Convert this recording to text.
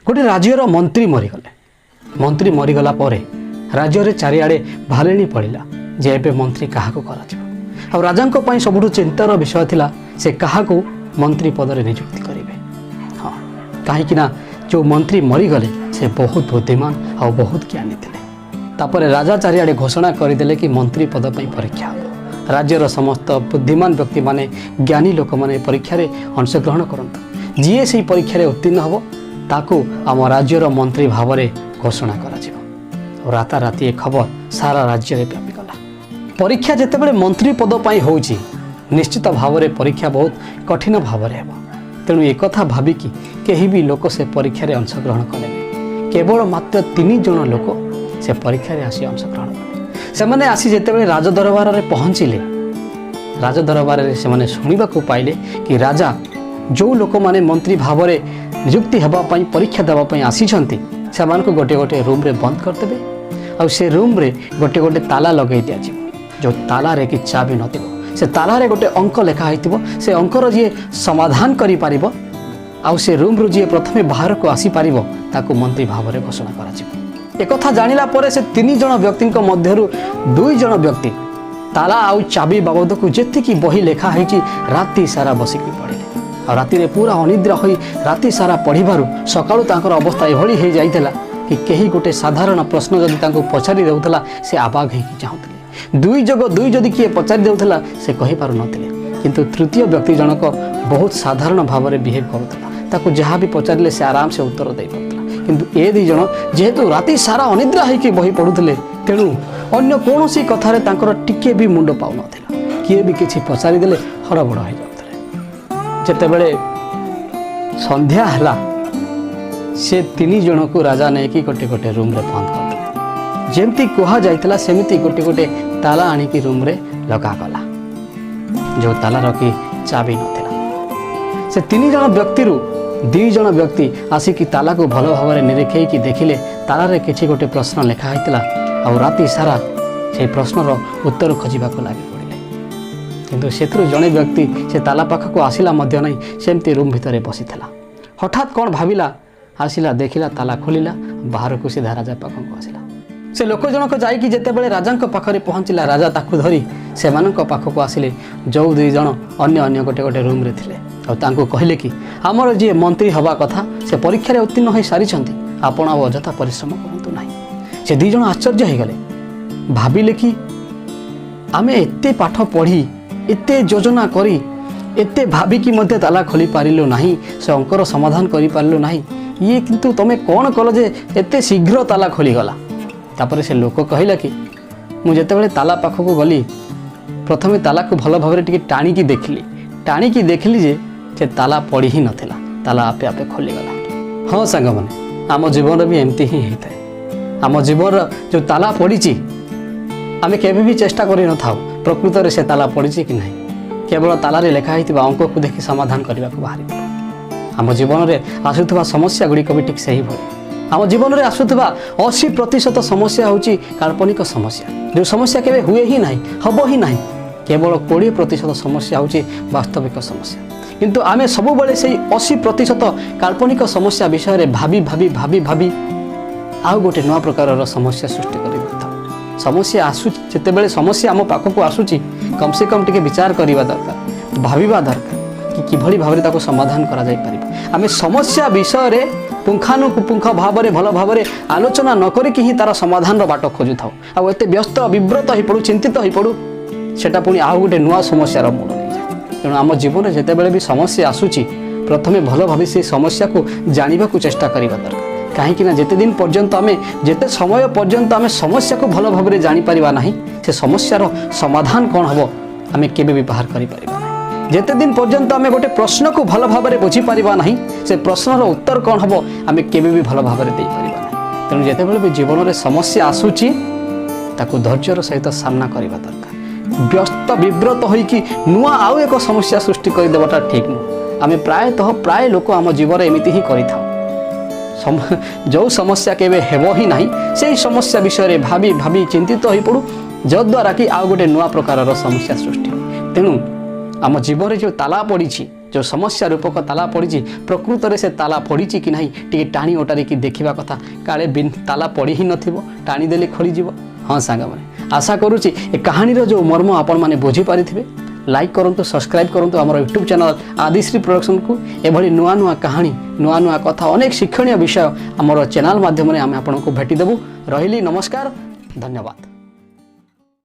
गोटे राज्यर मंत्री मरीगले मंत्री मरीगला राज्य चारिआडे भालेणी पड़ा जे एबे मंत्री क्या कर राजा सबुठ चिंतार विषय थिला से क्या मंत्री पदरे नियुक्ति करेंगे। हाँ कहीं जो मंत्री मरीगले से बहुत बुद्धिमान और बहुत ज्ञानी थे। तापर राजा चारिआडे घोषणा करदे कि मंत्री पद पर परीक्षा हम राज्यर समस्त बुद्धिमान व्यक्ति माने ज्ञानी लोक मैंने परीक्षा अंशग्रहण करते जी से परीक्षा उत्तीर्ण हम ताकू आम राज्यर मंत्री भाव में घोषणा कर राताराति खबर सारा राज्य में व्यापीगला। परीक्षा जितेबाला मंत्री पद पर हो निश्चित भाव में परीक्षा बहुत कठिन भाव में हो तेणु एक भाविकी कहीं भी लोक से परीक्षा अंशग्रहण कले केवल मात्र 3 जन लोक से परीक्षा आसी अंशग्रहण कले। से आसी जितेबाला राजदरबार में पहुँचले राजदरबार से शुणा पाइले कि राजा जो लोक मैंने मंत्री भाव में नियुक्ति होगापी परीक्षा देवाई आसी से गोटे गोटे रूम रे बंद करदे और से रूम रे गोटे गोटे ताला लगे दि जो तालारे कि चाबी न से तालारे गोटे अंक लिखाई से अंकर जी समाधान करि पारिबो आउ से रूम रु जी प्रथमे बाहर को आसी पारिबो ताकू मंत्री भाव में घोषणा करा एक कथा जानिला परे से 3 जन व्यक्ति मध्यरु 2 जन व्यक्ति ताला आउ चाबी बाबद को जेतिकी बही लेखा है राति सारा बसिकी पढ़े और राति रे पूरा अनिद्रा होई राति सारा पढ़िबारु सकाळु तांकर अवस्था एभली हो जाइतला कि कहीं गोटे साधारण प्रश्न जदि तांको पचारि देउथला से आबाग होई चाहुतले 2 जग 2 जदि किए पचारि देउथला से कहि पारु नथिले किंतु तृतीय व्यक्ति जनक बहुत साधारण भाव में बिहेव करुथला ताको जहाँ भी पचारिले से आराम से उत्तर दे पारुथला किंतु ए 2 जन जेहेतु राति सारा अनिद्रा होई बही पढ़ुथले तेणु अन्य कोनोसी कथारे तांकर टिके भी मुंड पाउ नथिला किए भी किछि पचारि देले हड़बड़ हो जाउथले। जेतेबेले संध्या हला से 3 जन को राजा ने कि गोटे गोटे रूम रे बंद कर जेमती कहा जाइतला सेमिति गोटे गोटे ताला आनी की रूम रे लगा गला जो ताला रखी चाबी नथिला से 3 जन व्यक्ति रु 2 जन व्यक्ति आसिकी ताला को भल भाव में निरीक्षे कि देखिले ताला रे किछि गोटे प्रश्न लिखा होइतला और राति सारा से प्रश्नर उत्तर खोजा लगी पड़े किंतु से जड़े व्यक्ति से ताला पाख को आसला नहीं सेमती रूम भितर बसी हठात कौन भाविला आसिला देखिला ताला खोलिला बाहर को सीधा राजा पाख को आसला से लोक जनक जाइकी जेतेबेले राजा पाखरे पहुँचला राजा ताकू धरी से पाख को आसिले जो 2 जन अन्य अन्य गोटे गोटे रूम रे थिले और तांको कहले कि आमर जी मंत्री हवा कथा से परीक्षा उत्तीर्ण हो सारी आपण आ अजथा परिश्रम करतु नहीं। से 2 जन आश्चर्य हो गले भाविले कि आमे एते पाठ पढ़ी एते योजना करी एते भाविकी मध्य ताला खोली पारिलु नहीं से अंकर समाधान करि पारिलु नहीं ये किंतु तमे कौन कल जे एते शीघ्र ताला खोली गला। तापर से लोक कहला कि मुझे ताला पाख को गली प्रथमे ताला को भल भाव में टाणिकी देखली जे से ताला पड़ी ही नथिला ताला आपे आपे खोली गला। हाँ सांग माने आम जीवन भी एमती ही होता है। आम जीवन जो ताला पड़ी आमे केबे भी चेष्टा करि न थाउ प्रकृत रे से ताला पड़ी कि नहीं केवल तालारे लेखा होइतिबा अंक को देखि समाधान करबा को बाहरी पड़ो। आम जीवन में आसुवा समस्या गुड़िक भी ठीक से ही भरी आम जीवन में आसुवा 80% समस्या होची काल्पनिक समस्या जो समस्या केबे हुए ही नहीं हबो ही नहीं केवल 20% समस्या होची वास्तविक समस्या किंतु आमे सब बेले से 80% काल्पनिक समस्या विषय रे भाभी भाभी भाभी भाभी आउ गोटे नवा प्रकार समस्या सृष्टि कर समस्या आसु जितेबेले समस्या आम पाख को आसुची कम से कम टिके विचार करवा दरकार भाविबा दरकार कि किभली भाव में समाधान करा जाई परिबो। आमे समस्या विषय रे पुंखानुपुंख भाव में भल भाव में आलोचना न करिकि ही तार समाधान बाट खोजु थाउ आ एते व्यस्त विव्रत हो पड़ू चिंतित हो पड़ू सेटा पुणी आउ गोटे नुआ समस्यार मूल नहीं जाए। तेणु आम जीवन जितेबेले भी समस्या आसुची प्रथमे भल भाव से समस्या को जानवा को चेष्टा करवा दरकार कहीं जिते दिन पर्यंत आम जिते समय पर्यंत आम समस्या को भल भाव में जापर ना से समस्यार समाधान कौन हम आम केबे भी बाहर कर जिते दिन पर्यंत आम गोटे प्रश्न को भल भाव में बुझीपर ना से प्रश्नर उत्तर कौन हम आम केबे भी भल भाव में देपर ना। तेणु जितेबाला भी जीवन में समस्या आसूची ताकू धैर्यर सहित सामना करवा दरकार व्यस्त विव्रत होइकी नुआ आउ एक समस्या सृष्टि करदेवाटा ठीक नुह। आम प्राय लोक आम जीवन एमती ही करिथाउ जो समस्या केबे हेबो ही नहीं से समस्या विषय रे भाभी भाभी चिंतित हो पड़ू जद्वारा कि आउ गोटे नुआ प्रकार समस्या सृष्टि हो। तेणु आम जीवन में जो ताला पड़ी जो समस्या रूपक ताला पड़ी प्रकृत में से ताला पड़ी कि ना टी टाणी ओटारिकी देखा कथा काले ताला पड़ी ही नथिबो टाणी देले खोलीजिव। हाँ सांग मैंने आशा करुच्ची ए कहानीर जो मर्म आपण मैंने बुझीपारे लाइक करूँ सब्सक्राइब करूँ आम यूट्यूब चैनल आदिश्री प्रोडक्शन को एभली नुआ नुआ कहानी नुआ नुआ कथा अनेक शिक्षणीय विषय आमर चैनल माध्यम आम आपको भेटिदेबू। रही नमस्कार धन्यवाद।